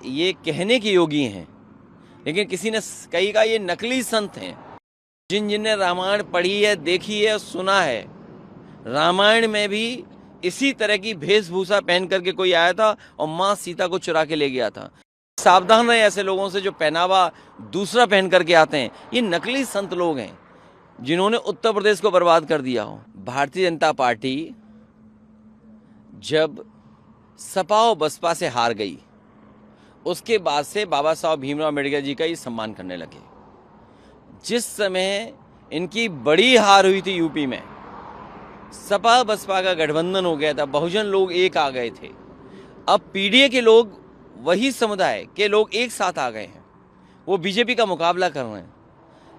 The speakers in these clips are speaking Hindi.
ये कहने के योगी हैं, लेकिन किसी ने कही का ये नकली संत हैं। जिन जिनने रामायण पढ़ी है, देखी है, सुना है, रामायण में भी इसी तरह की वेशभूषा पहन करके कोई आया था और माँ सीता को चुरा के ले गया था। सावधान रहे ऐसे लोगों से जो पहनावा दूसरा पहन करके आते हैं। ये नकली संत लोग हैं जिन्होंने उत्तर प्रदेश को बर्बाद कर दिया हो। भारतीय जनता पार्टी जब सपा और बसपा से हार गई, उसके बाद से बाबा साहब भीमराव अम्बेडकर जी का ये सम्मान करने लगे। जिस समय इनकी बड़ी हार हुई थी यूपी में, सपा बसपा का गठबंधन हो गया था, बहुजन लोग एक आ गए थे। अब पीडीए के लोग, वही समुदाय के लोग एक साथ आ गए हैं, वो बीजेपी का मुकाबला कर रहे हैं।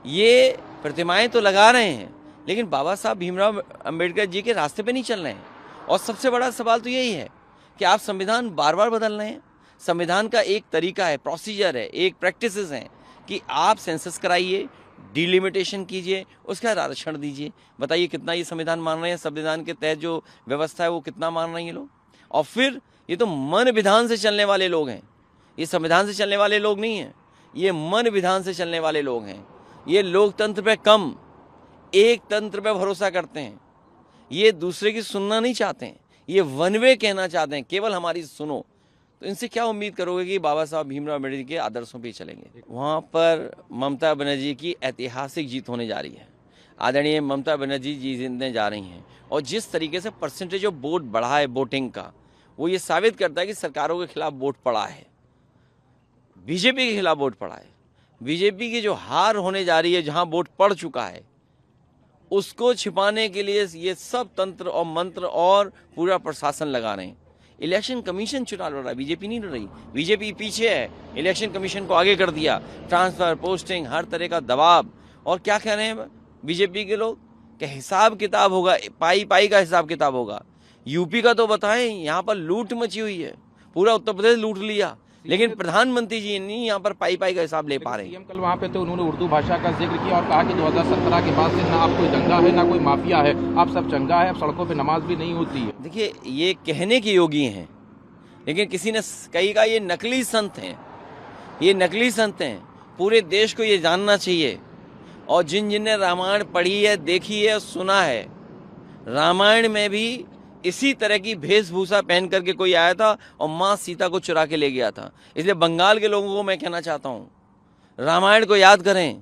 ये प्रतिमाएं तो लगा रहे हैं, लेकिन बाबा साहब भीमराव अम्बेडकर जी के रास्ते पे नहीं चल रहे हैं। और सबसे बड़ा सवाल तो यही है कि आप संविधान बार बार बदल रहे हैं। संविधान का एक तरीका है, प्रोसीजर है, एक प्रैक्टिसेस हैं कि आप सेंसस कराइए, डिलिमिटेशन कीजिए, उसका आरक्षण दीजिए। बताइए कितना ये संविधान मान रहे हैं? संविधान के तहत जो व्यवस्था है वो कितना मान रहे हैं ये लोग? और फिर ये तो मन विधान से चलने वाले लोग हैं, ये संविधान से चलने वाले लोग नहीं हैं, ये मन विधान से चलने वाले लोग हैं। ये लोकतंत्र पे कम, एक तंत्र पे भरोसा करते हैं। ये दूसरे की सुनना नहीं चाहते हैं, ये वन वे कहना चाहते हैं, केवल हमारी सुनो। तो इनसे क्या उम्मीद करोगे कि बाबा साहब भीमराव अम्बेडकर के आदर्शों पे चलेंगे? वहाँ पर ममता बनर्जी की ऐतिहासिक जीत होने जा रही है। आदरणीय ममता बनर्जी जी जीतने जा रही हैं, और जिस तरीके से परसेंटेज ऑफ वोट बढ़ा है वोटिंग का, वो ये साबित करता है कि सरकारों के खिलाफ वोट पड़ा है, बीजेपी के खिलाफ वोट पड़ा है। बीजेपी की जो हार होने जा रही है, जहाँ वोट पड़ चुका है, उसको छिपाने के लिए ये सब तंत्र और मंत्र और पूरा प्रशासन लगा रहे हैं। इलेक्शन कमीशन चुनाव लड़ रहा है, बीजेपी नहीं लड़ रही। बीजेपी पीछे है, इलेक्शन कमीशन को आगे कर दिया, ट्रांसफर, पोस्टिंग, हर तरह का दबाव। और क्या कह रहे हैं बीजेपी के लोग कि हिसाब किताब होगा, पाई पाई का हिसाब किताब होगा। यूपी का तो बताएं, यहाँ पर लूट मची हुई है, पूरा उत्तर प्रदेश लूट लिया, लेकिन प्रधानमंत्री जी नहीं यहाँ पर पाई पाई का हिसाब ले पा रहे हैं। सीएम कल वहाँ पे थे, उन्होंने उर्दू भाषा का जिक्र किया और कहा कि 2017 के बाद से ना आप कोई दंगा है, ना कोई माफिया है, आप सब चंगा है, अब सड़कों पे नमाज भी नहीं होती है। देखिए, ये कहने के योगी हैं, लेकिन किसी ने कही का ये नकली संत हैं। ये नकली संत हैं, पूरे देश को ये जानना चाहिए। और जिन जिनने रामायण पढ़ी है, देखी है, सुना है, रामायण में भी इसी तरह की वेशभूषा पहन करके कोई आया था और माँ सीता को चुरा के ले गया था। इसलिए बंगाल के लोगों को मैं कहना चाहता हूँ, रामायण को याद करें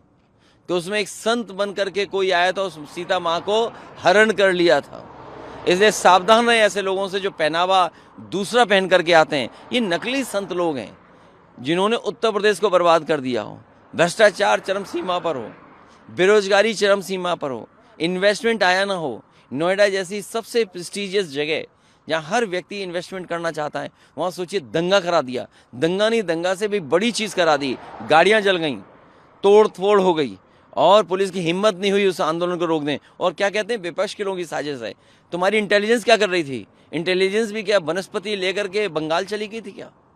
कि उसमें एक संत बन करके कोई आया था, उस सीता माँ को हरण कर लिया था। इसलिए सावधान रहे ऐसे लोगों से जो पहनावा दूसरा पहन करके आते हैं। ये नकली संत लोग हैं जिन्होंने उत्तर प्रदेश को बर्बाद कर दिया हो। भ्रष्टाचार चरम सीमा पर हो, बेरोजगारी चरम सीमा पर हो, इन्वेस्टमेंट आया ना हो। नोएडा जैसी सबसे प्रेस्टिजियस जगह जहाँ हर व्यक्ति इन्वेस्टमेंट करना चाहता है, वहाँ सोचिए दंगा करा दिया। दंगा नहीं, दंगा से भी बड़ी चीज़ करा दी। गाड़ियाँ जल गईं, तोड़ फोड़ हो गई, और पुलिस की हिम्मत नहीं हुई उस आंदोलन को रोकने। और क्या कहते हैं, विपक्ष के लोगों की साजिश है। तुम्हारी इंटेलिजेंस क्या कर रही थी? इंटेलिजेंस भी क्या वनस्पति लेकर के बंगाल चली गई थी क्या?